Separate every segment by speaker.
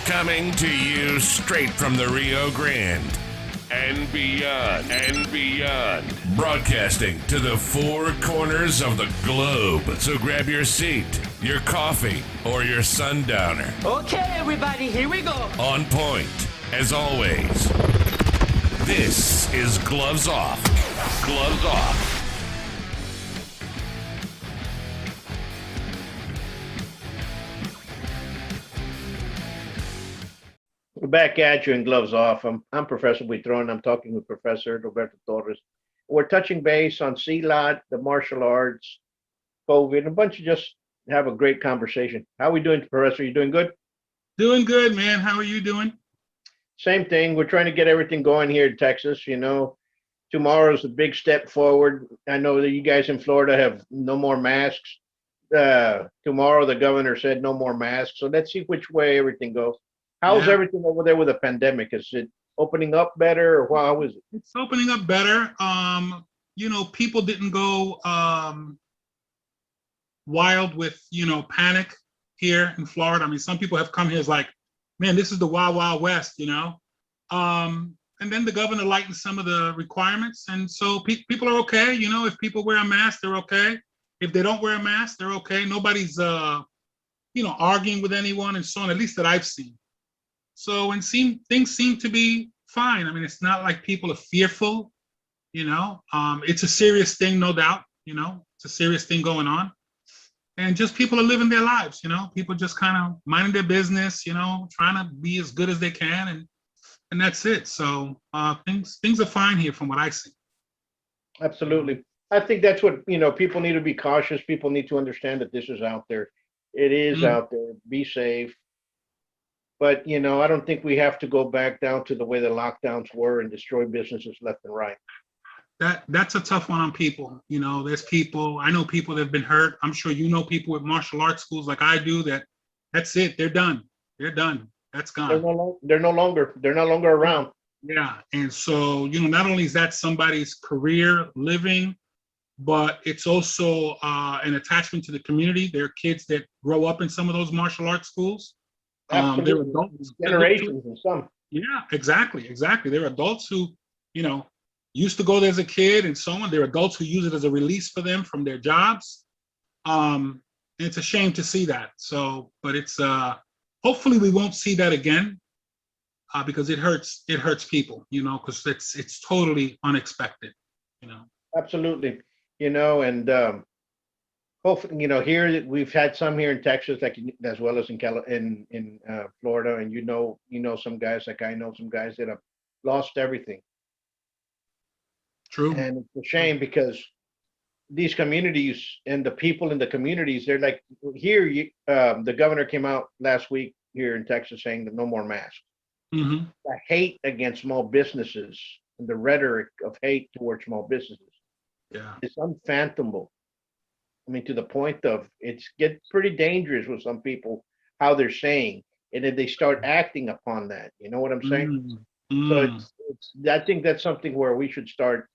Speaker 1: Coming to you straight from the Rio Grande and beyond. Broadcasting to the four corners of the globe. So grab your seat, your coffee, or your sundowner.
Speaker 2: Okay, everybody, here we go.
Speaker 1: On point, as always. This is Gloves Off. Gloves Off.
Speaker 3: We're back at you in Gloves Off. I'm Professor Buitrón. I'm talking with Professor Roberto Torres. We're touching base on Silat, the martial arts, COVID, a bunch of just have a great conversation. How are we doing, Professor? You doing good?
Speaker 4: Doing good, man. How are you doing?
Speaker 3: Same thing. We're trying to get everything going here in Texas. You know, tomorrow's a big step forward. I know that you guys in Florida have no more masks. Tomorrow, the governor said no more masks. So let's see which way everything goes. How's everything over there with the pandemic? Is it opening up better, or how is it?
Speaker 4: It's opening up better. People didn't go wild with, panic here in Florida. I mean, some people have come here as like, man, this is the wild, wild west, And then the governor lightened some of the requirements. And so people are okay. If people wear a mask, they're okay. If they don't wear a mask, they're okay. Nobody's, arguing with anyone and so on, at least that I've seen. So, and things seem to be fine. I mean, it's not like people are fearful, It's a serious thing, no doubt, It's a serious thing going on. And just people are living their lives, People just kind of minding their business, trying to be as good as they can, and that's it. So things are fine here from what I see.
Speaker 3: Absolutely. I think that's what, people need to be cautious. People need to understand that this is out there. It is out there. Be safe. But, I don't think we have to go back down to the way the lockdowns were and destroy businesses left and right.
Speaker 4: That's a tough one on people. There's people, I know people that have been hurt. I'm sure you know people with martial arts schools like I do that's it. They're done. They're done. That's gone.
Speaker 3: They're no longer around.
Speaker 4: Yeah. And so, not only is that somebody's career living, but it's also an attachment to the community. There are kids that grow up in some of those martial arts schools. They're adults.
Speaker 3: Generations in some.
Speaker 4: Yeah, exactly. There are adults who, used to go there as a kid and so on. There are adults who use it as a release for them from their jobs. And it's a shame to see that. So, but it's hopefully we won't see that again because it hurts people, because it's totally unexpected,
Speaker 3: Absolutely. And hopefully, here we've had some here in Texas, like as well as in Florida, and some guys, like I know some guys that have lost everything.
Speaker 4: True.
Speaker 3: And it's a shame because these communities and the people in the communities, they're like here. The governor came out last week here in Texas saying that no more masks.
Speaker 4: Mm-hmm.
Speaker 3: The hate against small businesses and the rhetoric of hate towards small businesses.
Speaker 4: Yeah,
Speaker 3: it's unfathomable. I mean, to the point of it's get pretty dangerous with some people, how they're saying, and if they start acting upon that, you know what I'm saying? So I think that's something where we should start.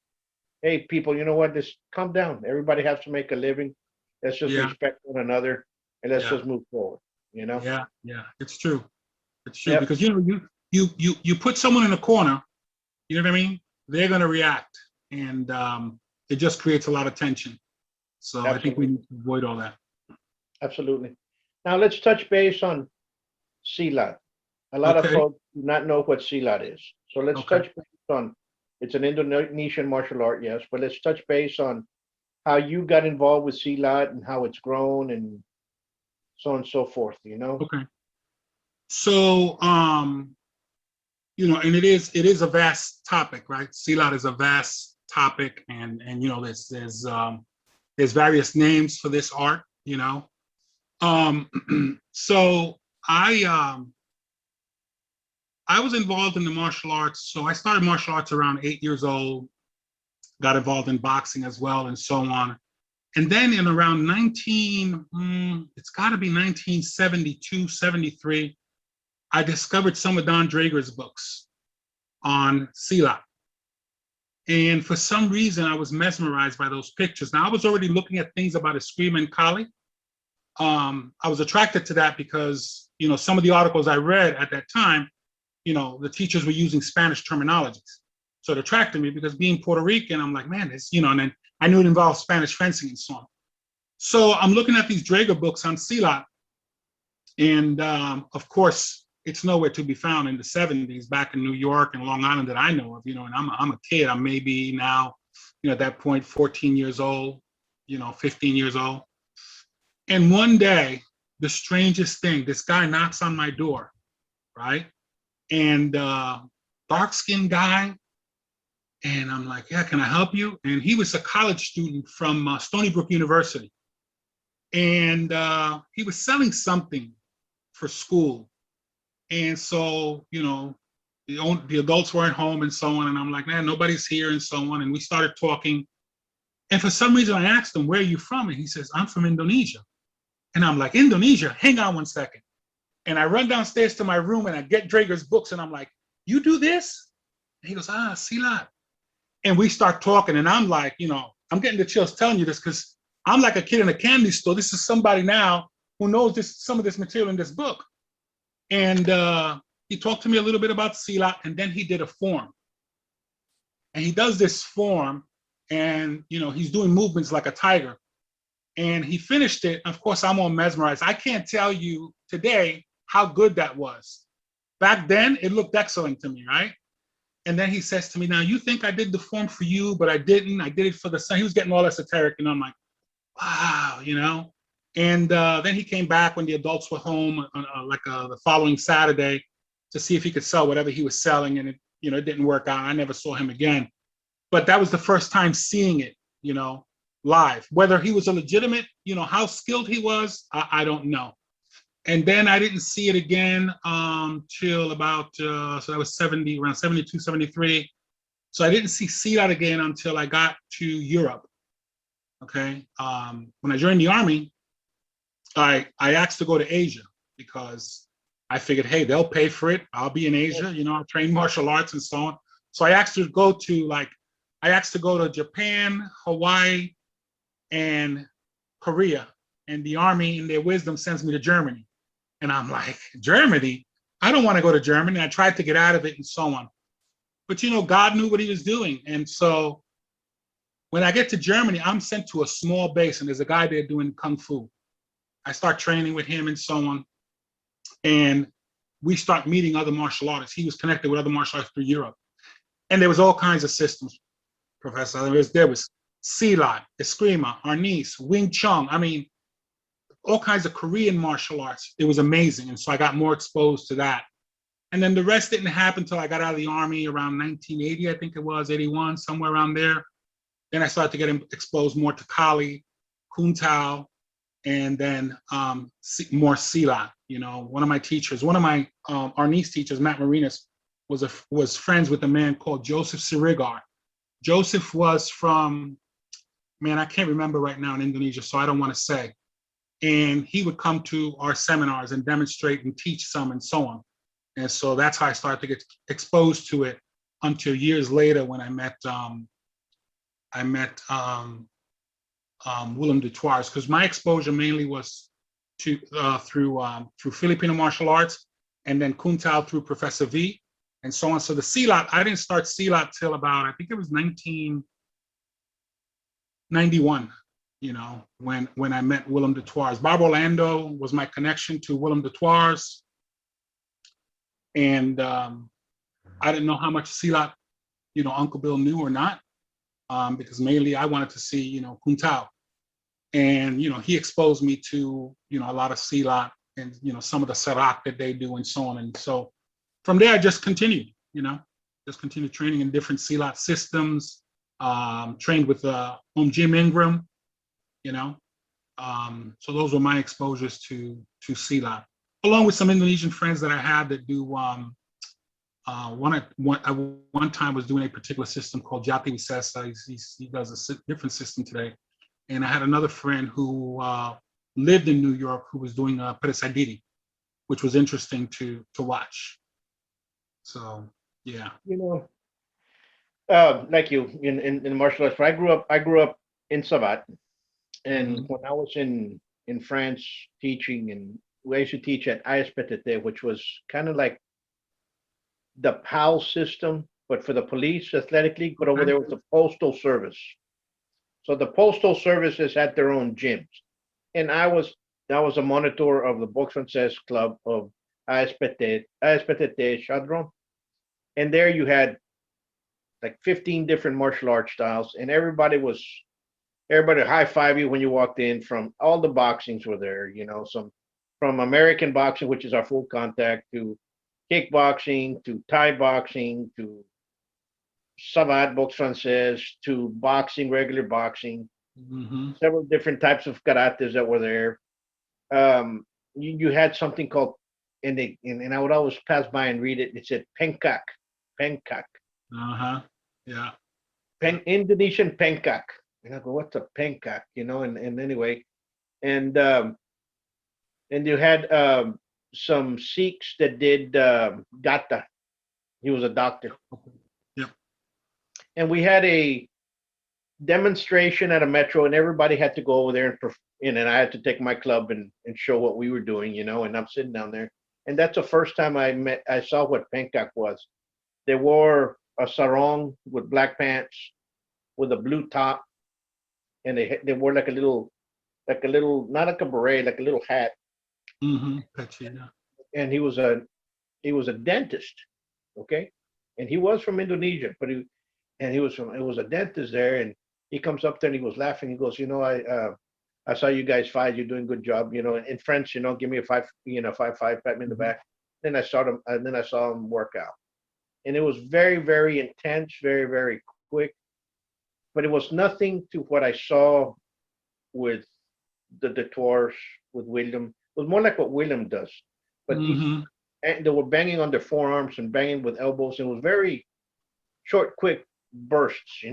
Speaker 3: Hey, people, you know what? Just calm down. Everybody has to make a living. Let's just respect one another, and let's just move forward.
Speaker 4: Yeah, it's true. It's true because you put someone in a corner, you know what I mean? They're gonna react, and it just creates a lot of tension. So absolutely. I think we need to avoid all that.
Speaker 3: Absolutely. Now let's touch base on Silat. A lot of folks do not know what Silat is. So let's touch base on, it's an Indonesian martial art, yes, but let's touch base on how you got involved with Silat and how it's grown and so on and so forth,
Speaker 4: Okay. So, and it is a vast topic, right? Silat is a vast topic, and there's various names for this art, So I was involved in the martial arts. So I started martial arts around 8 years old, got involved in boxing as well, and so on. And then in around it's got to be 1972, 73, I discovered some of Don Drager's books on Silat. And for some reason, I was mesmerized by those pictures. Now, I was already looking at things about Eskrima and Kali, I was attracted to that because, some of the articles I read at that time, the teachers were using Spanish terminologies. So it attracted me because being Puerto Rican, I'm like, man, it's, and then I knew it involved Spanish fencing and so on. So I'm looking at these Draeger books on Silat. And of course, it's nowhere to be found in the 70s back in New York and Long Island that I know of, and I'm a kid. I'm maybe now, at that point, 14 years old, 15 years old. And one day, the strangest thing, this guy knocks on my door, right? And dark-skinned guy. And I'm like, yeah, can I help you? And he was a college student from Stony Brook University. And he was selling something for school. And so, the adults weren't home and so on. And I'm like, man, nobody's here and so on. And we started talking. And for some reason, I asked him, where are you from? And he says, I'm from Indonesia. And I'm like, Indonesia? Hang on one second. And I run downstairs to my room and I get Draeger's books. And I'm like, you do this? And he goes, Silat. And we start talking. And I'm like, I'm getting the chills telling you this because I'm like a kid in a candy store. This is somebody now who knows some of this material in this book. And he talked to me a little bit about Silat, and then he did a form. And he does this form, and he's doing movements like a tiger. And he finished it. Of course, I'm all mesmerized. I can't tell you today how good that was. Back then, it looked excellent to me, right? And then he says to me, now you think I did the form for you, but I didn't. I did it for the son. He was getting all esoteric, and I'm like, wow, And then he came back when the adults were home, the following Saturday, to see if he could sell whatever he was selling, and it didn't work out. I never saw him again. But that was the first time seeing it, live. Whether he was a legitimate, how skilled he was, I don't know. And then I didn't see it again till about so that was around 72, 73. So I didn't see Silat again until I got to Europe. Okay, when I joined the Army, I asked to go to Asia because I figured, hey, they'll pay for it. I'll be in Asia, I'll train martial arts and so on. So I asked to go to Japan, Hawaii, and Korea. And the Army, in their wisdom, sends me to Germany. And I'm like, Germany? I don't want to go to Germany. I tried to get out of it and so on. But God knew what he was doing. And so when I get to Germany, I'm sent to a small base, and there's a guy there doing Kung Fu. I start training with him and so on. And we start meeting other martial artists. He was connected with other martial artists through Europe. And there was all kinds of systems, Professor. There was Silat, Eskrima, Arnis, Wing Chun. I mean, all kinds of Korean martial arts. It was amazing. And so I got more exposed to that. And then the rest didn't happen until I got out of the Army around 1980, I think it was, 81, somewhere around there. Then I started to get exposed more to Kali, Kuntao, and then more Silat. One of my teachers, one of my Arnis teachers, Matt Marinas, was friends with a man called Joseph Sirigar. Joseph was from, man, I can't remember right now in Indonesia, so I don't want to say. And he would come to our seminars and demonstrate and teach some and so on. And so that's how I started to get exposed to it until years later when I met Willem Dutours, because my exposure mainly was through Filipino martial arts, and then Kuntao through Professor V, and so on. So the Silat, I didn't start Silat till about, I think it was 1991, when I met Willem Dutours. Bob Orlando was my connection to Willem Dutours. And I didn't know how much Silat, Uncle Bill knew or not. Because mainly I wanted to see, Kuntao. And, he exposed me to, a lot of Silat and, some of the Sarak that they do and so on. And so from there, I just continued, training in different Silat systems, trained with Jim Ingram, so those were my exposures to Silat, along with some Indonesian friends that I had that do, one time was doing a particular system called Jati Wisesa. He does a different system today. And I had another friend who lived in New York who was doing Peresadiri, which was interesting to watch. So, yeah.
Speaker 3: Like you in martial arts, I grew up in Sabat. And when I was in in France teaching, and we used to teach at ISPTT, which was kind of like the PAL system, but for the police athletic league. But over there was the postal service. So the postal services had their own gyms, and I was a monitor of the Boxe Française club of ISPTT Chadron, and there you had like 15 different martial arts styles, and everybody high five you when you walked in. From all the boxings were there, some from American boxing, which is our full contact, to kickboxing, to Thai boxing, to Savate Boxe Française, to boxing, regular boxing, several different types of karates that were there. You had something called, and I would always pass by and read it. It said Pencak.
Speaker 4: Yeah.
Speaker 3: Indonesian Pencak. And I go, what's a Pencak? And anyway, and you had some Sikhs that did Gata. He was a doctor.
Speaker 4: Yep.
Speaker 3: And we had a demonstration at a metro, and everybody had to go over there and I had to take my club and show what we were doing, and I'm sitting down there. And that's the first time I saw what Pencak was. They wore a sarong with black pants with a blue top, and they wore like a little, not like a beret, like a little hat. And he was a dentist, okay, and he was from Indonesia, but it was a dentist there, and he comes up there and he was laughing. He goes, I saw you guys fight. You're doing a good job, in French, give me a 5, 5-5, pat me in the back. Then I saw him work out, and it was very, very intense, very, very quick, but it was nothing to what I saw with the Detours, with William. It was more like what William does, but they were banging on their forearms and banging with elbows, and it was very short, quick bursts,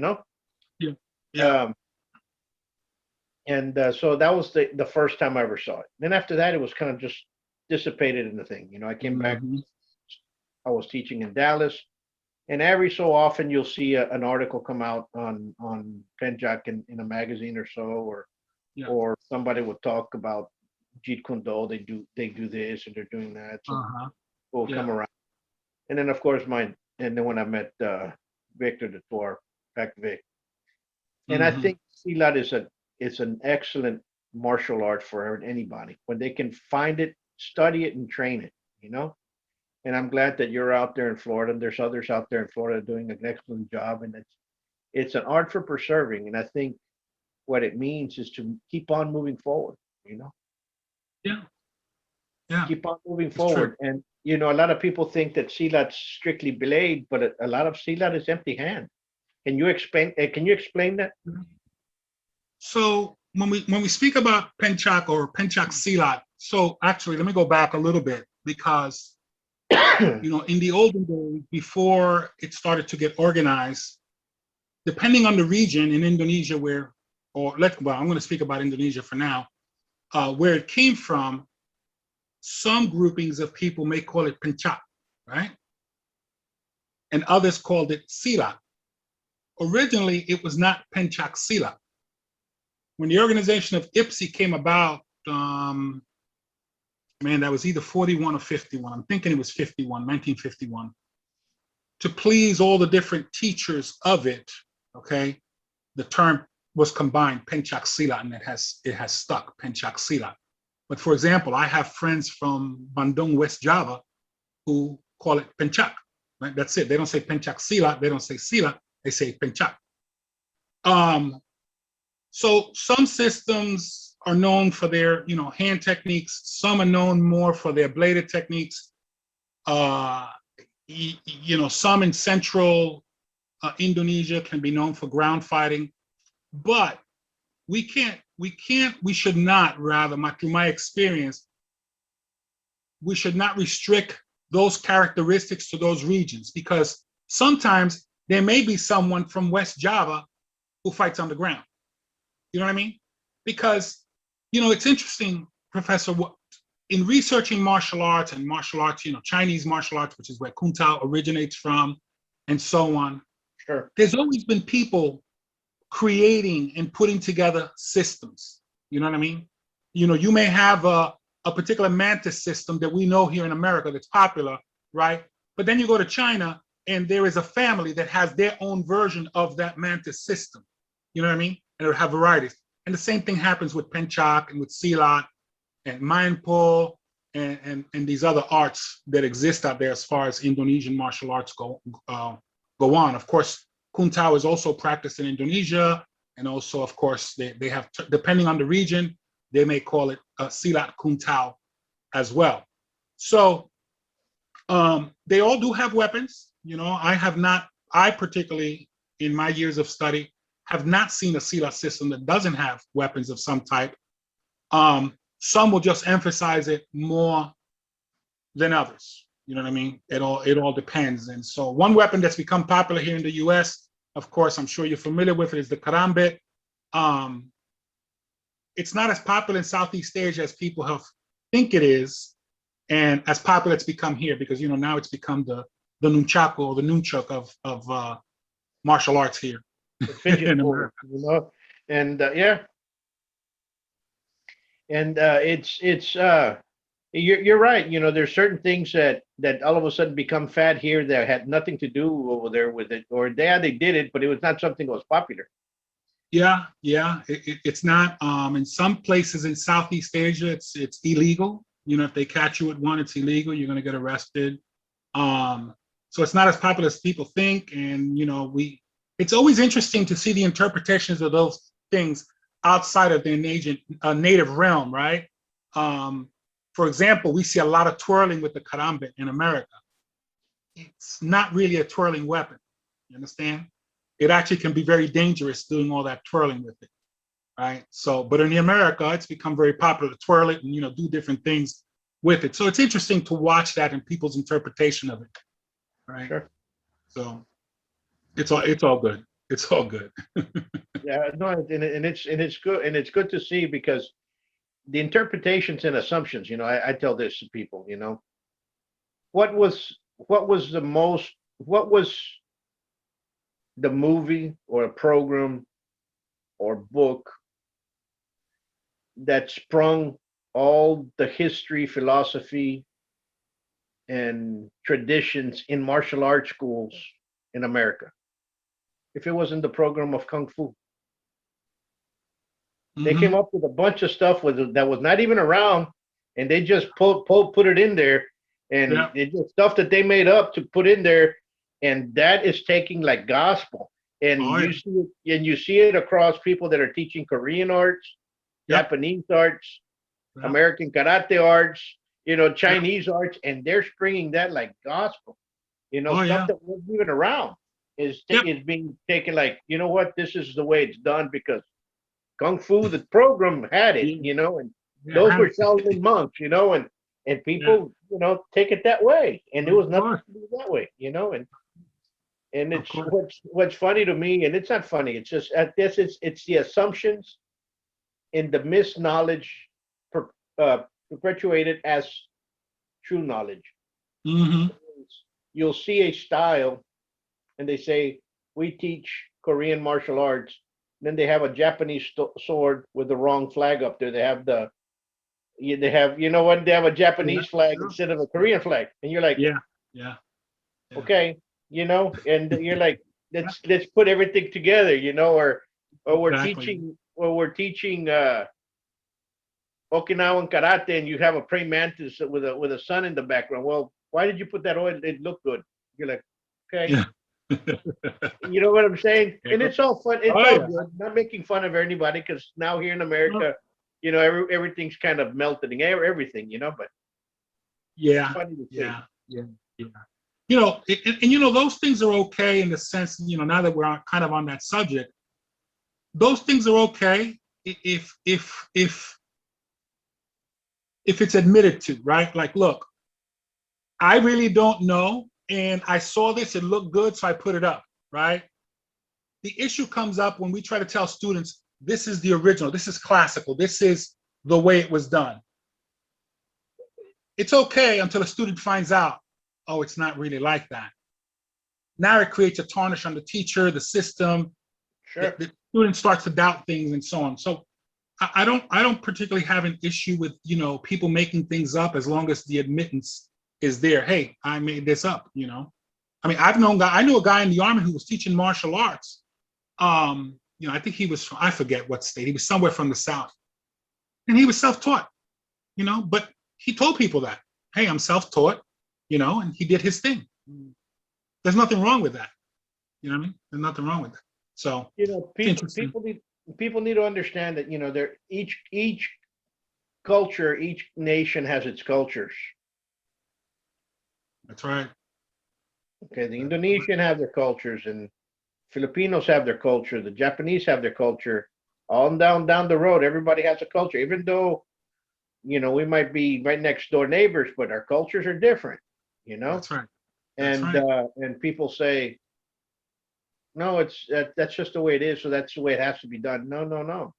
Speaker 4: Yeah.
Speaker 3: So that was the first time I ever saw it. Then after that, it was kind of just dissipated in the thing. I came back. I was teaching in Dallas, and every so often you'll see an article come out on Penjak in a magazine or so, or somebody will talk about Jeet Kune Do. They do this and they're doing that. So will come around, and then of course and then when I met Victor the Tour, back Vic, and I think Silat is an excellent martial art for anybody when they can find it, study it, and train it. And I'm glad that you're out there in Florida, and there's others out there in Florida doing an excellent job. And it's an art for preserving. And I think what it means is to keep on moving forward.
Speaker 4: Yeah.
Speaker 3: Keep on moving forward. True. And a lot of people think that Silat's strictly blade, but a lot of Silat is empty hand. Can you explain that?
Speaker 4: So when we speak about Pencak or Pencak Silat, so actually let me go back a little bit, because in the olden days, before it started to get organized, depending on the region in Indonesia I'm going to speak about Indonesia for now, where it came from, some groupings of people may call it Pencak, right? And others called it Silat. Originally, it was not Pencak Silat. When the organization of IPSI came about, that was either 41 or 51. I'm thinking it was 1951. To please all the different teachers of it, okay, the term was combined, Pencak Silat, and it has stuck, Pencak Silat. But for example, I have friends from Bandung, West Java, who call it Pencak, right? That's it. They don't say Pencak Silat. They don't say Silat. They say Pencak. So some systems are known for their, hand techniques. Some are known more for their bladed techniques. Some in central Indonesia can be known for ground fighting. But we should not, through my experience, we should not restrict those characteristics to those regions, because sometimes there may be someone from West Java who fights on the ground. You know what I mean? Because, it's interesting, Professor, in researching martial arts, Chinese martial arts, which is where Kuntao originates from, and so on.
Speaker 3: Sure.
Speaker 4: There's always been people creating and putting together systems. You know what I mean? you may have a particular mantis system that we know here in America that's popular, right? But then you go to China and there is a family that has their own version of that mantis system. You know what I mean? And it'll have varieties. And the same thing happens with Penchak and with Silat and Mainpo and these other arts that exist out there as far as Indonesian martial arts go on. Of course, Kuntao is also practiced in Indonesia. And also, of course, they have, depending on the region, they may call it Silat Kuntao as well. So they all do have weapons. I particularly, in my years of study, have not seen a Silat system that doesn't have weapons of some type. Some will just emphasize it more than others. You know what I mean? It all depends. And so one weapon that's become popular here in the US, of course, I'm sure you're familiar with it, is the karambit. It's not as popular in Southeast Asia as people think it is, and as popular it's become here because now it's become the nunchaku or the nunchuk of martial arts here in America.
Speaker 3: And yeah, and you're right. There's certain things that all of a sudden become fad here that had nothing to do over there with it, or they did it, but it was not something that was popular.
Speaker 4: Yeah, it's not. In some places in Southeast Asia, it's illegal. If they catch you with one, it's illegal. You're going to get arrested. So it's not as popular as people think. And it's always interesting to see the interpretations of those things outside of their native realm, right? For example, we see a lot of twirling with the karambit in America. It's not really a twirling weapon. You understand? It actually can be very dangerous doing all that twirling with it, right? So, but in America, it's become very popular to twirl it and do different things with it. So it's interesting to watch that and people's interpretation of it, right?
Speaker 3: Sure.
Speaker 4: So it's all good. It's all good.
Speaker 3: Yeah, no, and it's good, and it's good to see because the interpretations and assumptions. I tell this to people. What was the movie or a program or book that sprung all the history, philosophy, and traditions in martial arts schools in America? If it wasn't the program of Kung Fu. They came up with a bunch of stuff that was not even around, and they just put it in there, and it's just stuff that they made up to put in there, and that is taking like gospel. And you see it across people that are teaching Korean arts, Japanese arts, American karate arts, Chinese arts, and they're springing that like gospel. Stuff that wasn't even around is being taken like, what, this is the way it's done because Kung Fu, the program had it, and those were Shaolin monks, and people, take it that way, and it was nothing to do that way, and it's what's funny to me, and it's not funny. It's just it's the assumptions and the misknowledge perpetuated as true knowledge. You'll see a style, and they say we teach Korean martial arts. Then they have a Japanese sword with the wrong flag up there. They have they have a Japanese flag instead of a Korean flag, and you're like, okay, and you're like, let's put everything together, or we're teaching Okinawan karate, and you have a praying mantis with a sun in the background. Well, why did you put that on? It looked good. You're like, okay. Yeah. You know what I'm saying? And it's all fun. It's all good. Not making fun of anybody, because now here in America, everything's kind of melting, everything, but
Speaker 4: it's funny to see. Those things are okay in the sense, now that we're kind of on that subject, those things are okay if it's admitted to, right? Like, look, I really don't know, and I saw this, it looked good, so I put it up, right? The issue comes up when we try to tell students, this is the original, this is classical, this is the way it was done. It's okay until a student finds out, oh, it's not really like that. Now it creates a tarnish on the teacher, the system.
Speaker 3: Sure.
Speaker 4: The student starts to doubt things and so on. So I don't particularly have an issue with, you know, people making things up as long as the admittance is there. Hey, I made this up, you know. I mean, I knew a guy in the Army who was teaching martial arts. You know, I think he was from, I forget what state. He was somewhere from the South. And he was self-taught, you know, but he told people that, hey, I'm self-taught, you know, and he did his thing. There's nothing wrong with that. You know what I mean? There's nothing wrong with that. So,
Speaker 3: you know, people need to understand that, you know, each culture, each nation has its cultures.
Speaker 4: That's right.
Speaker 3: Okay, the Indonesian have their cultures, and Filipinos have their culture. The Japanese have their culture. On down the road, everybody has a culture. Even though, you know, we might be right next door neighbors, but our cultures are different. You know.
Speaker 4: That's right. That's right.
Speaker 3: And people say, no, that's just the way it is. So that's the way it has to be done. No, no, no.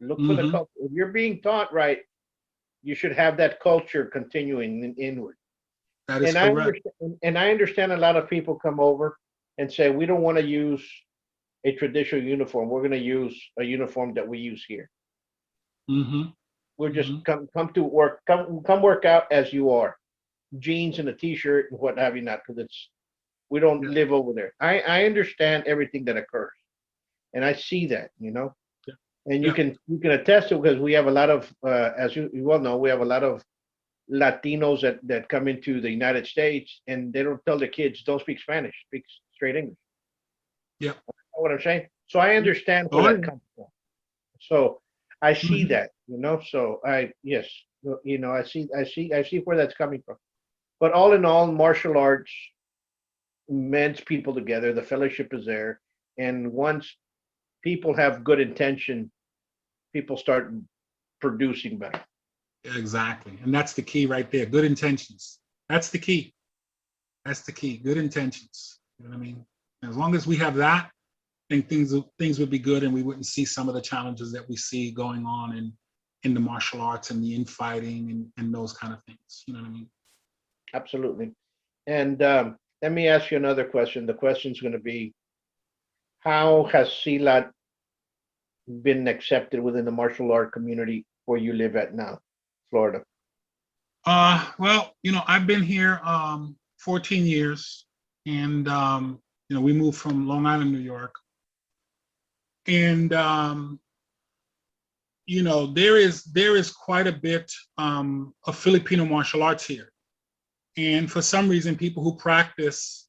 Speaker 3: Look for the culture. If you're being taught right, you should have that culture continuing inward.
Speaker 4: That is correct.
Speaker 3: I understand a lot of people come over and say, we don't want to use a traditional uniform. We're going to use a uniform that we use here. We'll just come to work, come work out as you are, jeans and a t-shirt and what have you not, because we don't live over there. I understand everything that occurs, and I see that, you know, and you can attest to it, because we have a lot of, as you well know, we have a lot of Latinos that come into the United States, and they don't tell their kids, don't speak Spanish, speak straight English.
Speaker 4: Yeah.
Speaker 3: You know what I'm saying? So I understand where that comes from. So I see that, you know, so yes, you know, I see where that's coming from. But all in all, martial arts mends people together. The fellowship is there. And once people have good intention, people start producing better.
Speaker 4: Exactly. And that's the key right there. Good intentions. That's the key. That's the key. Good intentions. You know what I mean? As long as we have that, I think things would be good, and we wouldn't see some of the challenges that we see going on in the martial arts and the infighting and those kind of things. You know what I mean?
Speaker 3: Absolutely. And let me ask you another question. The question is going to be, how has Silat been accepted within the martial art community where you live at now, Florida?
Speaker 4: Well, you know, I've been here 14 years, and you know, we moved from Long Island, New York. And you know, there is quite a bit of Filipino martial arts here. And for some reason, people who practice,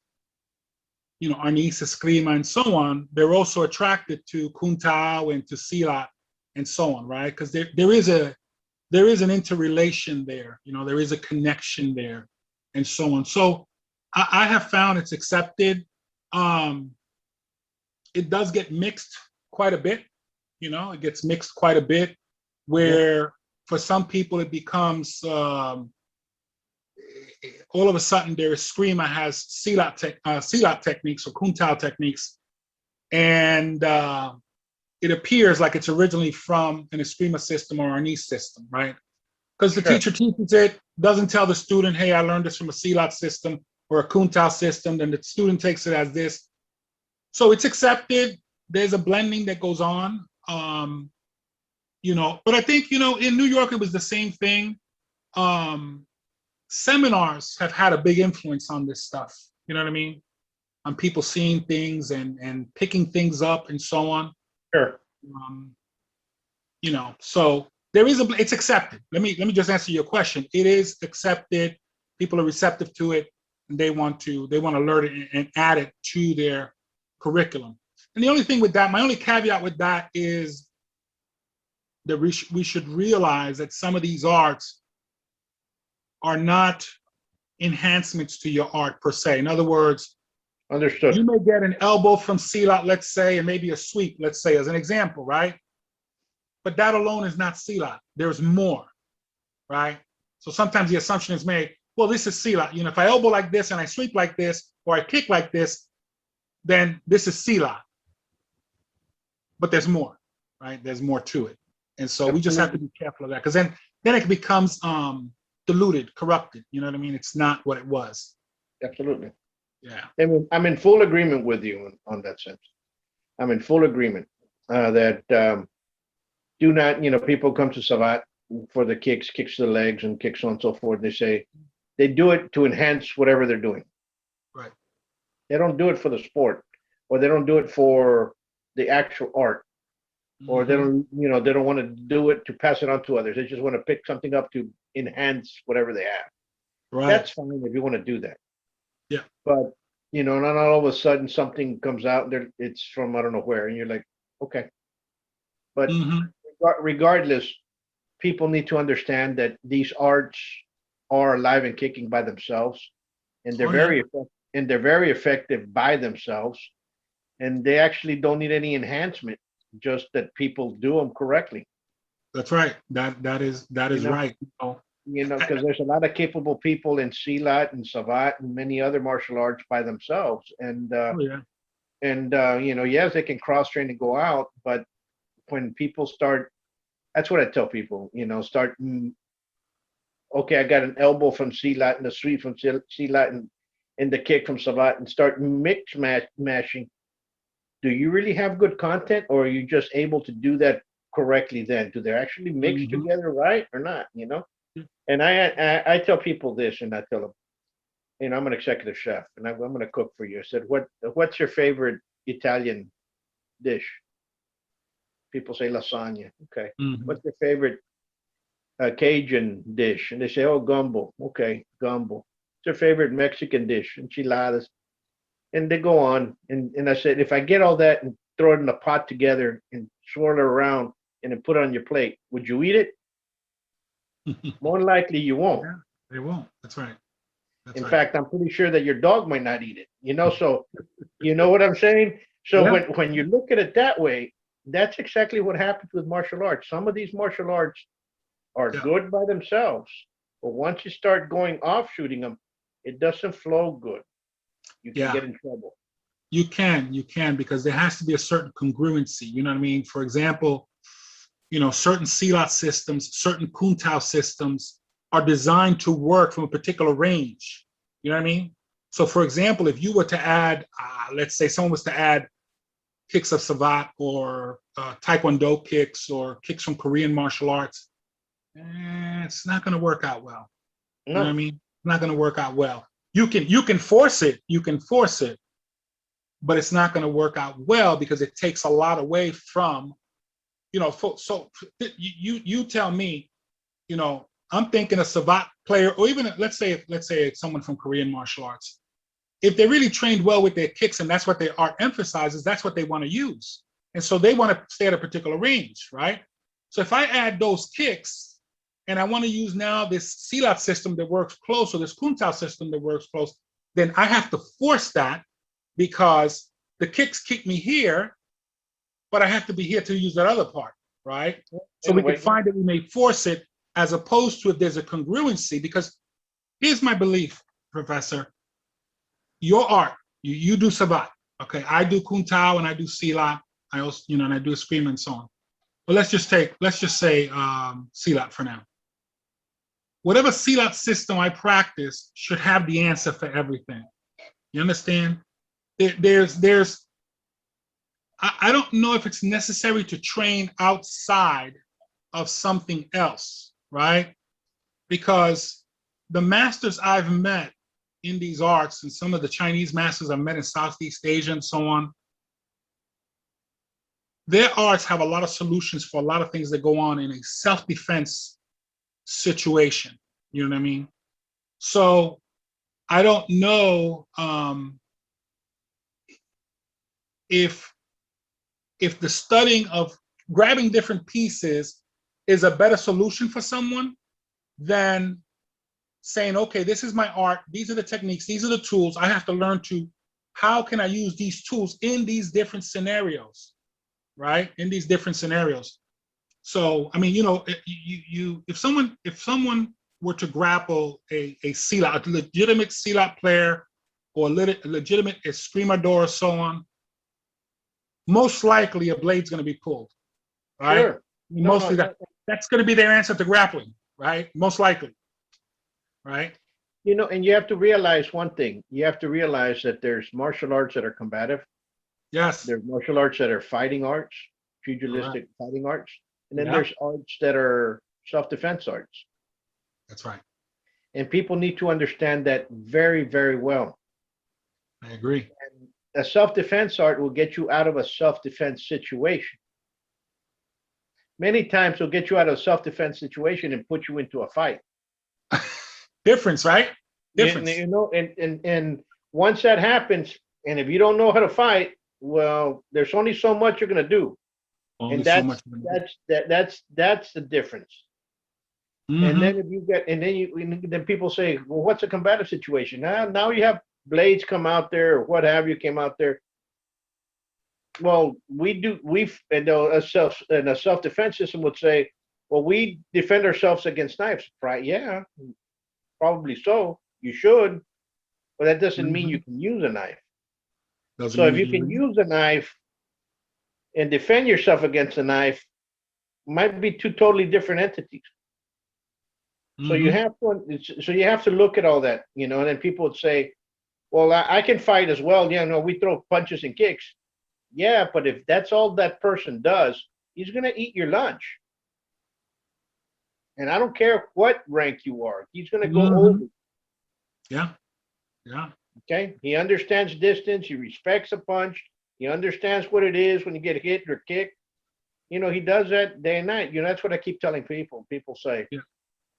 Speaker 4: you know, arnis, eskrima, and so on, they're also attracted to Kuntao and to Silat and so on, right? Because there is an interrelation there, you know, there is a connection there, and so on. So I have found it's accepted. It does get mixed quite a bit, you know, it gets mixed quite a bit, where for some people it becomes all of a sudden their eskrima has Silat techniques or Kuntao techniques, and it appears like it's originally from an eskrima system or arnis system, right? Because the teacher teaches it, doesn't tell the student, hey, I learned this from a Silat system or a Kuntao system, then the student takes it as this. So it's accepted. There's a blending that goes on, you know, but I think, you know, in New York, it was the same thing. Seminars have had a big influence on this stuff, you know what I mean? On people seeing things and picking things up and so on.
Speaker 3: Sure.
Speaker 4: You know, so there is it's accepted. Let me just answer your question. It is accepted. People are receptive to it, and they want to learn it and add it to their curriculum. And the only thing with that, my only caveat with that is that we should realize that some of these arts are not enhancements to your art per se. In other words,
Speaker 3: understood.
Speaker 4: You may get an elbow from Silat, let's say, and maybe a sweep, let's say, as an example, right? But that alone is not Silat. There's more, right? So sometimes the assumption is made, well, this is Silat. You know, if I elbow like this and I sweep like this, or I kick like this, then this is Silat. But there's more, right? There's more to it. And so we just have to be careful of that, because then it becomes diluted, corrupted. You know what I mean? It's not what it was.
Speaker 3: Absolutely.
Speaker 4: Yeah.
Speaker 3: I'm in full agreement with you on that sense. I'm in full agreement that do not, people come to Savat for the kicks to the legs and kicks on and so forth. They say they do it to enhance whatever they're doing.
Speaker 4: Right.
Speaker 3: They don't do it for the sport, or they don't do it for the actual art, or they don't, they don't want to do it to pass it on to others. They just want to pick something up to enhance whatever they have.
Speaker 4: Right.
Speaker 3: That's fine if you want to do that.
Speaker 4: Yeah.
Speaker 3: But, not all of a sudden something comes out there, it's from I don't know where, and you're like, okay. But regardless, people need to understand that these arts are alive and kicking by themselves, and they're very effective by themselves, and they actually don't need any enhancement, just that people do them correctly.
Speaker 4: That's right. That is right.
Speaker 3: Because there's a lot of capable people in Silat and Savat and many other martial arts by themselves, and yes, they can cross train and go out, but when people start, that's what I tell people, start. Okay, I got an elbow from Silat and a sweep from Silat and the kick from Savat, and start mashing. Do you really have good content, or are you just able to do that correctly? Then do they actually mix together right or not? And I tell people this, and I tell them, I'm an executive chef, and I'm going to cook for you. I said, what's your favorite Italian dish? People say lasagna. Okay. What's your favorite Cajun dish? And they say, oh, gumbo. Okay, gumbo. What's your favorite Mexican dish? Enchiladas. And they go on. And I said, if I get all that and throw it in a pot together and swirl it around and then put it on your plate, would you eat it? More likely you won't.
Speaker 4: Yeah, they won't. That's right.
Speaker 3: In fact, I'm pretty sure that your dog might not eat it. So you know what I'm saying? So when you look at it that way, that's exactly what happens with martial arts. Some of these martial arts are good by themselves, but once you start going offshooting them, it doesn't flow good. You can get in trouble.
Speaker 4: You can, because there has to be a certain congruency. You know what I mean? For example, certain Silat systems, certain Kuntao systems are designed to work from a particular range. You know what I mean? So for example, if you were to add, let's say someone was to add kicks of Savat or Taekwondo kicks or kicks from Korean martial arts, it's not going to work out well. No. You know what I mean? It's not going to work out well. You can force it, but it's not going to work out well because it takes a lot away from, so you tell me, I'm thinking a Savat player, or even let's say someone from Korean martial arts, if they really trained well with their kicks and that's what their art emphasizes, that's what they want to use. And so they want to stay at a particular range, right? So if I add those kicks and I want to use now this Silat system that works close, or this Kuntao system that works close, then I have to force that because the kicks kick me here, but I have to be here to use that other part, right? So we can find that we may force it, as opposed to if there's a congruency, because here's my belief, Professor. Your art, you do Savat, okay? I do Kuntao and I do Silat. I also, and I do Scream and so on. But let's just say Silat for now. Whatever Silat system I practice should have the answer for everything. You understand? I don't know if it's necessary to train outside of something else, right? Because the masters I've met in these arts, and some of the Chinese masters I've met in Southeast Asia and so on, their arts have a lot of solutions for a lot of things that go on in a self-defense situation. You know what I mean? So I don't know if the studying of grabbing different pieces is a better solution for someone than saying, okay, this is my art, these are the techniques, these are the tools, I have to learn how can I use these tools in these different scenarios, right? In these different scenarios. So, I mean, if someone were to grapple a Silat, a legitimate Silat player, or a legitimate escrimador or so on, most likely a blade's going to be pulled, right?
Speaker 3: Sure.
Speaker 4: That's going to be their answer to grappling, right? Most likely, right?
Speaker 3: And you have to realize one thing. You have to realize that there's martial arts that are combative.
Speaker 4: Yes.
Speaker 3: There's martial arts that are fighting arts, pugilistic fighting arts. And then
Speaker 4: Yeah.
Speaker 3: there's arts that are self-defense arts.
Speaker 4: That's right.
Speaker 3: And people need to understand that very, very well.
Speaker 4: I agree.
Speaker 3: A self-defense art will get you out of a self-defense situation. Many times it'll get you out of a self-defense situation and put you into a fight.
Speaker 4: Difference, right? Difference.
Speaker 3: You know, and once that happens, and if you don't know how to fight, well, there's only so much you're gonna do.
Speaker 4: Only
Speaker 3: And
Speaker 4: so much.
Speaker 3: that's the difference. And then if you get, and then people say, well, what's a combative situation? Now you have blades come out there or what have you came out there. Well, a self-defense system would say, well, we defend ourselves against knives. Right? Yeah, probably so. You should, but that doesn't mean you can use a knife. So if you can use a knife and defend yourself against a knife, might be two totally different entities. So you have to look at all that, you know. And then people would say, "Well, I can fight as well." Yeah, no, we throw punches and kicks. Yeah, but if that's all that person does, he's gonna eat your lunch. And I don't care what rank you are, he's gonna go over.
Speaker 4: Yeah, yeah.
Speaker 3: Okay, he understands distance. He respects a punch. He understands what it is when you get hit or kicked. You know, he does that day and night. You know, that's what I keep telling people. People say,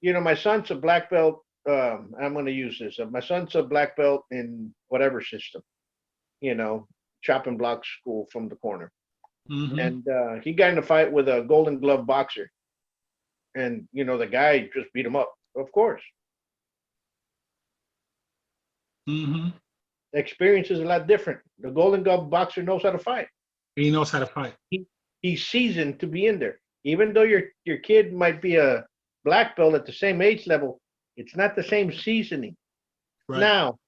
Speaker 3: you know, my son's a black belt. I'm going to use this. My son's a black belt in whatever system, you know, chopping block school from the corner. And he got in a fight with a Golden Glove boxer. And, you know, the guy just beat him up, of course. The experience is a lot different. The Golden Glove boxer knows how to fight.
Speaker 4: He knows how to fight.
Speaker 3: He's seasoned to be in there. Even though your kid might be a black belt at the same age level, it's not the same seasoning. Right. Now,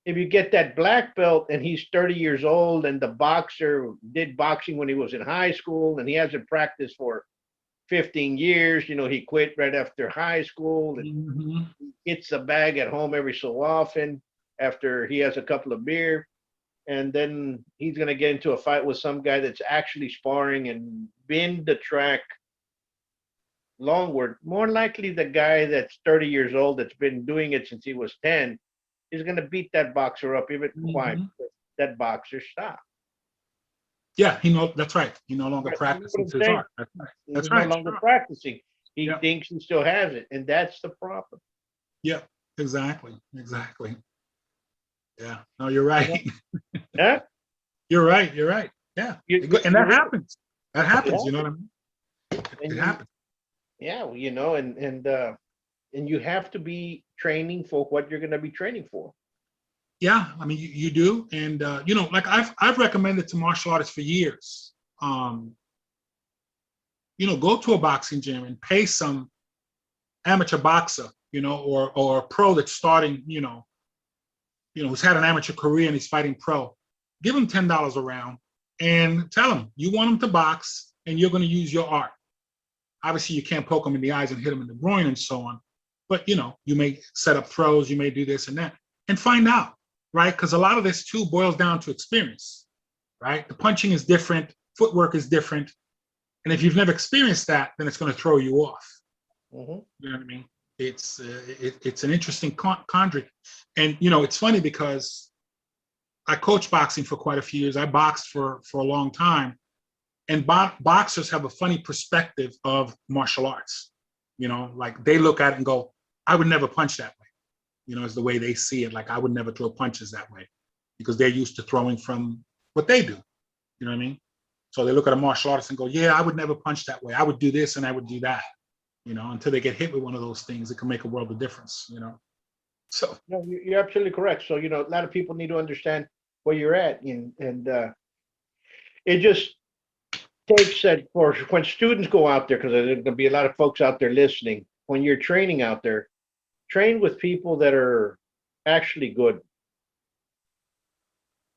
Speaker 3: if you get that black belt and he's 30 years old and the boxer did boxing when he was in high school and he hasn't practiced for 15 years, you know, he quit right after high school and he gets a bag at home every so often after he has a couple of beer. And then he's going to get into a fight with some guy that's actually sparring and been the track longward. More likely the guy that's 30 years old that's been doing it since he was 10 is going to beat that boxer up. Even why? That boxer stopped.
Speaker 4: Yeah, that's right. He no longer practices his art. That's right.
Speaker 3: He's no longer practicing. He thinks he still has it, and that's the problem.
Speaker 4: Yeah, exactly. Yeah, no, you're right.
Speaker 3: Yeah,
Speaker 4: you're right. Yeah, and that happens. That happens. You know what I mean? It happens.
Speaker 3: Yeah, well, you know, and you have to be training for what you're going to be training for.
Speaker 4: Yeah, I mean, you do, and you know, like I've recommended to martial artists for years. You know, go to a boxing gym and pay some amateur boxer, you know, or a pro that's starting, you know, who's had an amateur career and he's fighting pro. Give him $10 a round and tell him you want him to box and you're going to use your art. Obviously, you can't poke him in the eyes and hit him in the groin and so on, but you know, you may set up throws, you may do this and that, and find out, right? Because a lot of this too boils down to experience, right? The punching is different, footwork is different, and if you've never experienced that, then it's going to throw you off. You know what I mean? It's an interesting conundrum, and you know, it's funny because I coached boxing for quite a few years. I boxed for a long time, and boxers have a funny perspective of martial arts. You know, like they look at it and go, "I would never punch that way." You know, is the way they see it. Like I would never throw punches that way because they're used to throwing from what they do. You know what I mean? So they look at a martial artist and go, "Yeah, I would never punch that way. I would do this and I would do that." You know, until they get hit with one of those things, it can make a world of difference, you know. So
Speaker 3: no, you're absolutely correct. So, you know, a lot of people need to understand where you're at, and it just takes that for when students go out there, because there's going to be a lot of folks out there listening. When you're training out there, train with people that are actually good.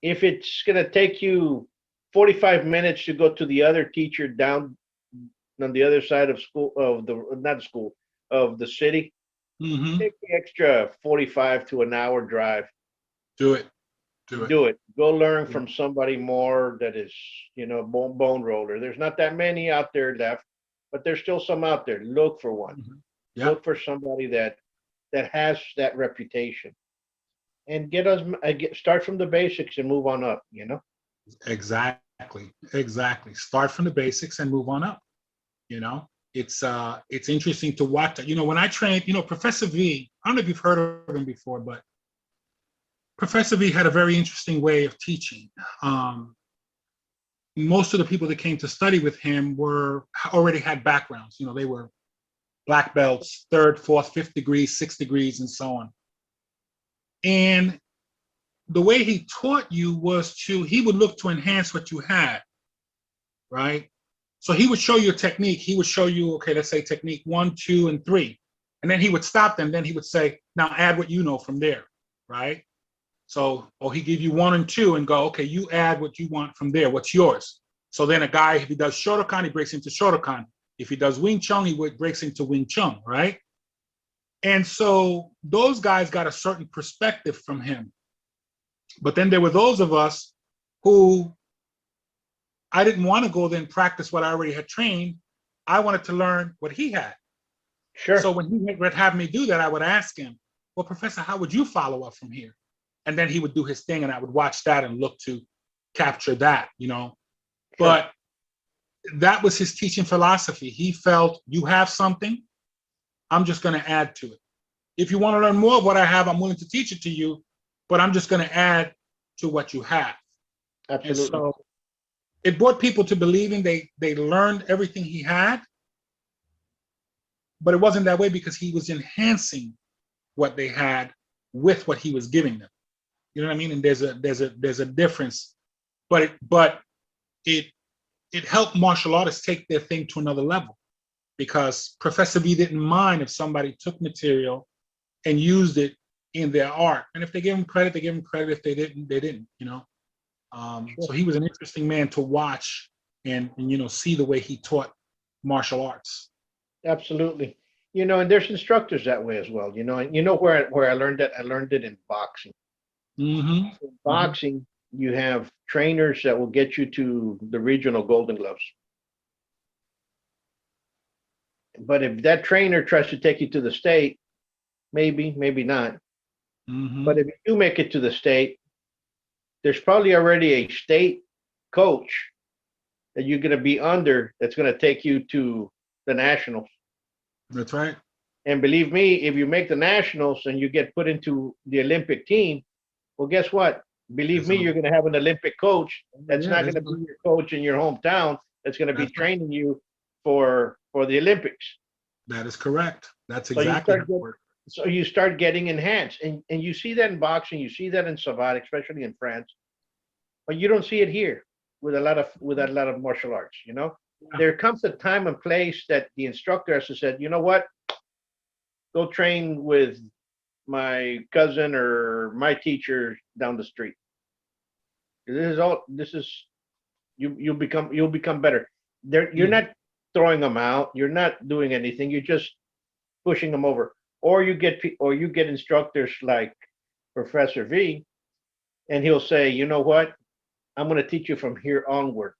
Speaker 3: If it's going to take you 45 minutes to go to the other teacher down on the other side of the city, take the extra 45 to an hour drive.
Speaker 4: Do it.
Speaker 3: Go learn from somebody more that is, you know, bone roller. There's not that many out there left. but there's still some out there. Look for one.
Speaker 4: Mm-hmm. Yeah.
Speaker 3: Look for somebody that has that reputation, and start from the basics and move on up.
Speaker 4: Exactly. Start from the basics and move on up. It's interesting to watch. When I trained, Professor V, I don't know if you've heard of him before, but Professor V had a very interesting way of teaching. Most of the people that came to study with him already had backgrounds. They were black belts, 3rd, 4th, 5th degrees, 6th degrees, and so on. And the way he taught you was he would look to enhance what you had, right? So he would show you a technique. He would show you, okay, let's say technique 1, 2, and 3. And then he would stop them. Then he would say, now add what you know from there, right? So, he give you 1 and 2 and go, okay, you add what you want from there. What's yours? So then a guy, if he does Shotokan, he breaks into Shotokan. If he does Wing Chun, he breaks into Wing Chun, right? And so those guys got a certain perspective from him. But then there were those of us who I didn't want to go there and practice what I already had trained. I wanted to learn what he had.
Speaker 3: Sure.
Speaker 4: So when he would have me do that, I would ask him, well, Professor, how would you follow up from here? And then he would do his thing and I would watch that and look to capture that,
Speaker 3: Sure.
Speaker 4: But that was his teaching philosophy. He felt, you have something, I'm just going to add to it. If you want to learn more of what I have, I'm willing to teach it to you, but I'm just going to add to what you have.
Speaker 3: Absolutely.
Speaker 4: And so it brought people to believing they learned everything he had, but it wasn't that way because he was enhancing what they had with what he was giving them. You know what I mean? And there's a difference, but it helped martial artists take their thing to another level, because Professor V didn't mind if somebody took material and used it in their art. And if they gave him credit, they gave him credit. If they didn't, they didn't,
Speaker 3: Sure.
Speaker 4: So he was an interesting man to watch and see the way he taught martial arts.
Speaker 3: Absolutely. And there's instructors that way as well. And where I learned that? I learned it in boxing.
Speaker 4: Mm-hmm.
Speaker 3: In boxing, you have trainers that will get you to the regional Golden Gloves. But if that trainer tries to take you to the state, maybe not.
Speaker 4: Mm-hmm.
Speaker 3: But if you do make it to the state, there's probably already a state coach that you're going to be under that's going to take you to the nationals.
Speaker 4: That's right.
Speaker 3: And believe me, if you make the nationals and you get put into the Olympic team, well, guess what? Believe me, you're going to have an Olympic coach that's not going to be your coach in your hometown. That's going to be training you for the Olympics.
Speaker 4: That is correct. That's exactly how it works.
Speaker 3: So you start getting enhanced, and you see that in boxing, you see that in savate, especially in France, but you don't see it here with a lot of martial arts.
Speaker 4: Yeah.
Speaker 3: There comes a time and place that the instructor has to say, you know what, go train with my cousin or my teacher down the street. You'll become better. You're not throwing them out. You're not doing anything. You're just pushing them over. Or you get instructors like Professor V, and he'll say, you know what, I'm going to teach you from here onward.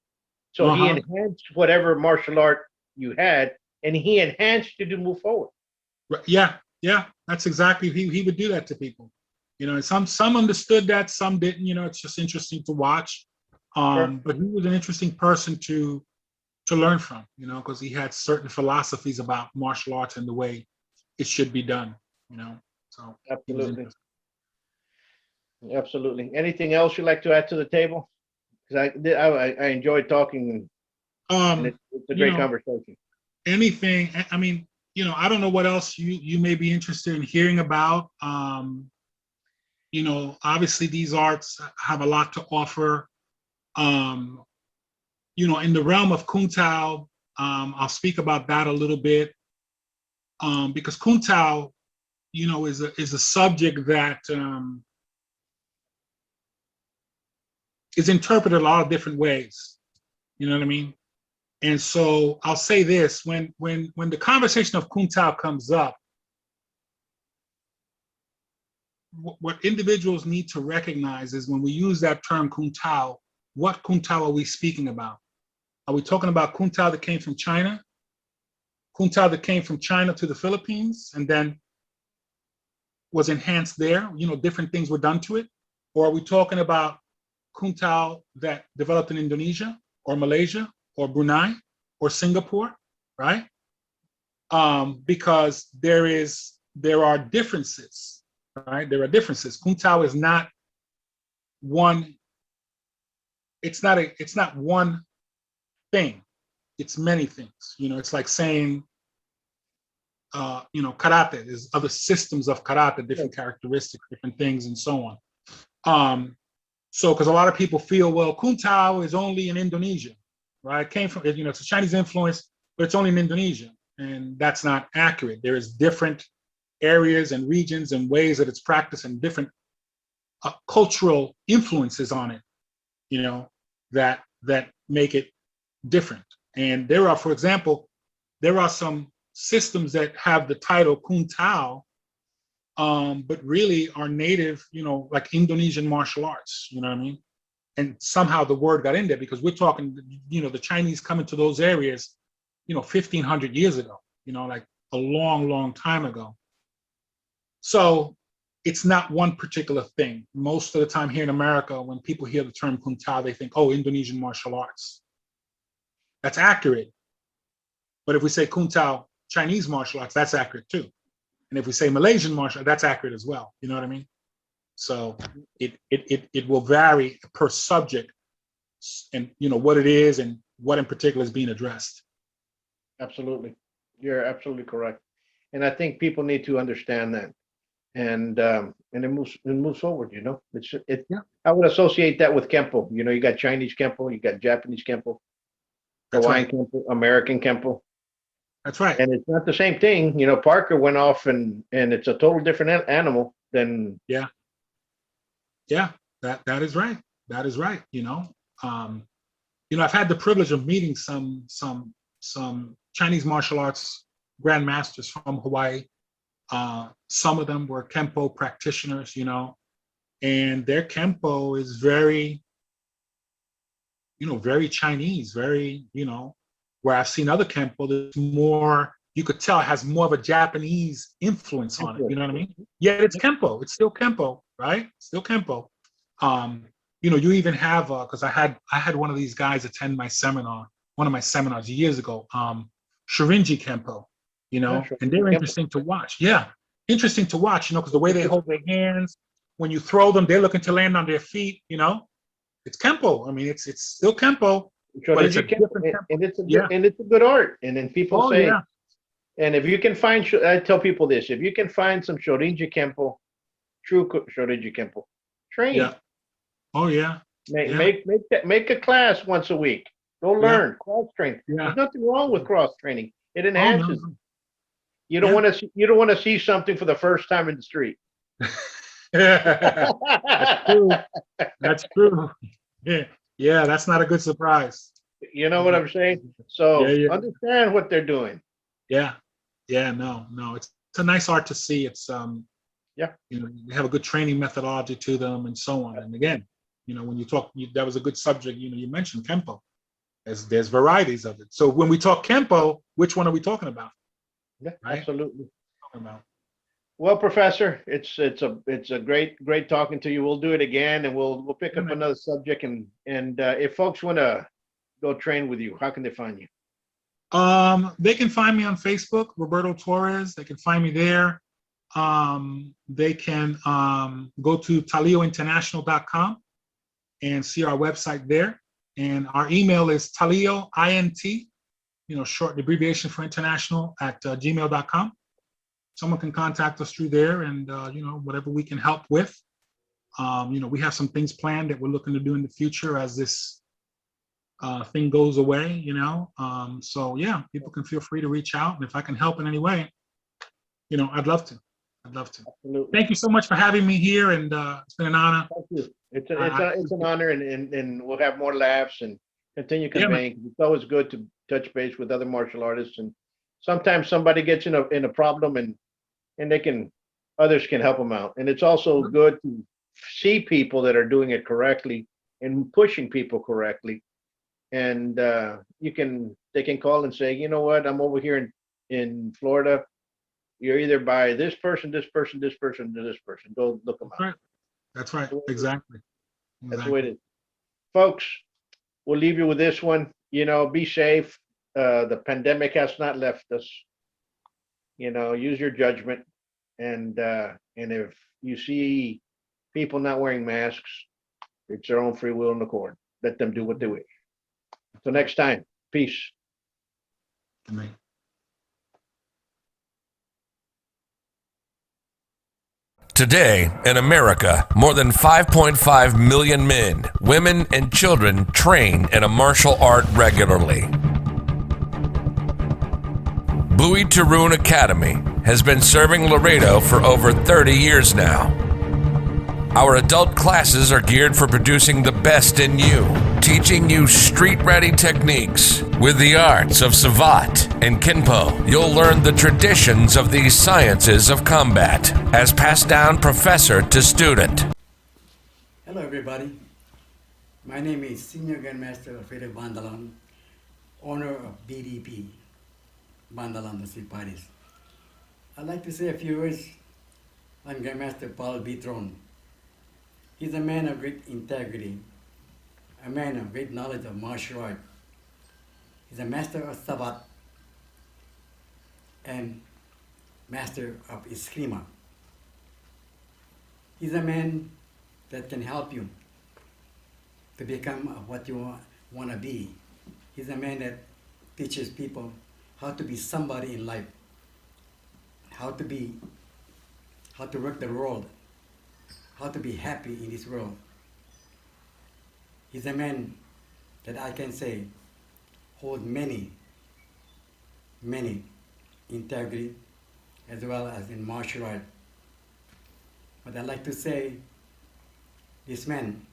Speaker 3: So he enhanced whatever martial art you had, and he enhanced you to move forward.
Speaker 4: Yeah, that's exactly. He would do that to people. And some understood that, some didn't. It's just interesting to watch.
Speaker 3: Sure.
Speaker 4: But he was an interesting person to learn from. Because he had certain philosophies about martial arts and the way it should be done. So
Speaker 3: Absolutely. Anything else you'd like to add to the table? Because I enjoyed talking, and it's a great conversation.
Speaker 4: Anything. I mean, I don't know what else you may be interested in hearing about. Obviously these arts have a lot to offer. In the realm of Kuntao, I'll speak about that a little bit. Because Kuntao, is a subject that is interpreted a lot of different ways. You know what I mean? And so I'll say this: when the conversation of Kuntao comes up, what individuals need to recognize is when we use that term Kuntao, what Kuntao are we speaking about? Are we talking about Kuntao that came from China? Kuntao that came from China to the Philippines and then was enhanced there? Different things were done to it? Or are we talking about Kuntao that developed in Indonesia or Malaysia or Brunei or Singapore, right? Because there are differences, right? There are differences. Kuntao is not one. It's not one thing. It's many things. It's like saying, karate. There's other systems of karate, different characteristics, different things, and so on. So, because a lot of people feel, well, Kuntao is only in Indonesia, right? It came from, it's a Chinese influence, but it's only in Indonesia, and that's not accurate. There is different areas and regions and ways that it's practiced, and different cultural influences on it, that make it different. And there are, for example, some systems that have the title Kuntao, but really are native, like Indonesian martial arts, you know what I mean? And somehow the word got in there because we're talking, the Chinese come into those areas, 1,500 years ago, like a long, long time ago. So it's not one particular thing. Most of the time here in America, when people hear the term Kuntao, they think, oh, Indonesian martial arts. That's accurate. But if we say Kuntao, Chinese martial arts, that's accurate too. And if we say Malaysian martial arts, that's accurate as well. You know what I mean? So it will vary per subject and what it is and what in particular is being addressed.
Speaker 3: Absolutely. You're absolutely correct. And I think people need to understand that. And it moves forward,
Speaker 4: Yeah.
Speaker 3: I would associate that with Kempo. You got Chinese Kempo, you got Japanese Kempo, Hawaiian Kempo, American Kempo.
Speaker 4: That's right.
Speaker 3: And it's not the same thing. Parker went off and it's a total different animal than.
Speaker 4: Yeah. That is right. That is right. I've had the privilege of meeting some Chinese martial arts grandmasters from Hawaii. Some of them were Kempo practitioners, and their Kempo is very, very Chinese, very, where I've seen other Kempo that's more, you could tell has more of a Japanese influence on it, you know what I mean? Yet it's Kempo, it's still Kempo, right? Still Kempo. You even have, because I had one of these guys attend one of my seminars years ago, Shorinji Kempo, and they're interesting to watch. Yeah, interesting to watch, because the way they hold their hands, when you throw them, they're looking to land on their feet, It's Kempo. I mean, it's still Kempo, but it's a different Kempo.
Speaker 3: And it's a good art. And then people say,
Speaker 4: yeah.
Speaker 3: And if you can find, I tell people this, if you can find some Shorinji Kempo, true Shorinji Kempo, train.
Speaker 4: Yeah. Oh yeah.
Speaker 3: Make a class once a week. Go learn cross training.
Speaker 4: Yeah.
Speaker 3: There's nothing wrong with cross training. It enhances.
Speaker 4: No.
Speaker 3: You don't want to see something for the first time in the street.
Speaker 4: That's true. That's true. Yeah, that's not a good surprise.
Speaker 3: You know what I'm saying? So understand what they're doing.
Speaker 4: Yeah. No. It's a nice art to see. It's they have a good training methodology to them and so on. And again, when you talk, that was a good subject. You mentioned Kempo. There's varieties of it. So when we talk Kempo, which one are we talking about?
Speaker 3: Yeah,
Speaker 4: right?
Speaker 3: Absolutely. Well, Professor, it's a great talking to you. We'll do it again, and we'll pick up another subject. And if folks want to go train with you, how can they find you?
Speaker 4: They can find me on Facebook, Roberto Torres. They can find me there. They can go to taliointernational.com and see our website there. And our email is talio, INT, short abbreviation for international, at gmail.com. Someone can contact us through there and, whatever we can help with. We have some things planned that we're looking to do in the future as this thing goes away, So yeah, people can feel free to reach out. And if I can help in any way, I'd love to.
Speaker 3: Absolutely.
Speaker 4: Thank you so much for having me here. And it's been an honor.
Speaker 3: Thank you. It's an honor, and we'll have more laughs and continue conveying. It's always good to touch base with other martial artists, and sometimes somebody gets in a problem, and others can help them out. And it's also good to see people that are doing it correctly and pushing people correctly. And they can call and say, you know what, I'm over here in Florida, you're either by this person, this person, this person, to this person. Go look them up.
Speaker 4: That's right. Exactly.
Speaker 3: That's the way it is. Folks, we'll leave you with this one. Be safe. The pandemic has not left us. Use your judgment. And if you see people not wearing masks, it's their own free will and accord. Let them do what they wish. Till next time, peace.
Speaker 1: Today, in America, more than 5.5 million men, women, and children train in a martial art regularly. Buitron Academy has been serving Laredo for over 30 years now. Our adult classes are geared for producing the best in you, teaching you street-ready techniques. With the arts of Silat and Kinpo, you'll learn the traditions of these sciences of combat as passed down professor to student.
Speaker 5: Hello everybody, my name is Senior Grandmaster Alfredo Bandalan, owner of BDP, Bandalan the Paris. I'd like to say a few words on Grandmaster Paul Buitron. He's a man of great integrity, a man of great knowledge of martial art. He's a master of Sabat and master of Eskrima. He's a man that can help you to become what you want to be. He's a man that teaches people how to be somebody in life, how to work the world, how to be happy in this world. He's a man that I can say holds many integrity as well as in martial art. But I'd like to say this man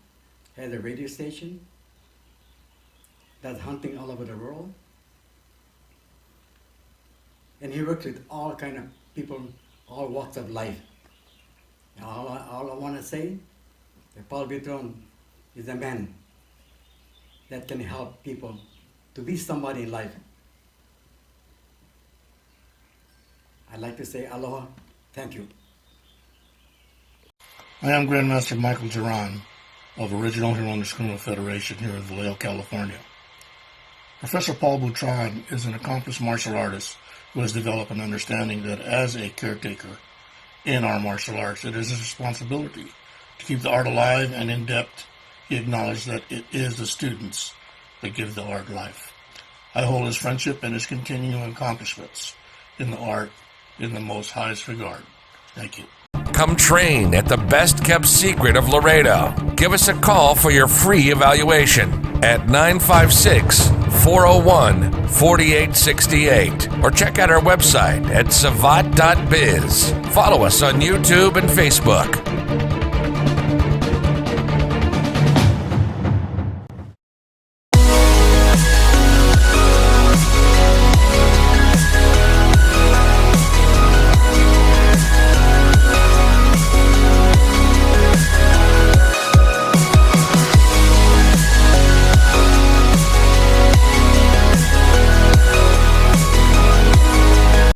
Speaker 5: has a radio station that's hunting all over the world. And he works with all kind of people, all walks of life. All I want to say, that Paul Buitrón is a man that can help people to be somebody in life. I'd like to say aloha, thank you.
Speaker 6: I am Grandmaster Michael Duran of Original Huron Eskrima Federation here in Vallejo, California. Professor Paul Buitrón is an accomplished martial artist who has developed an understanding that as a caretaker in our martial arts, it is his responsibility to keep the art alive and in depth. He acknowledged that it is the students that give the art life. I hold his friendship and his continuing accomplishments in the art in the most highest regard. Thank you.
Speaker 1: Come train at the best kept secret of Laredo. Give us a call for your free evaluation at 956-401-4868 or check out our website at savat.biz. Follow us on YouTube and Facebook.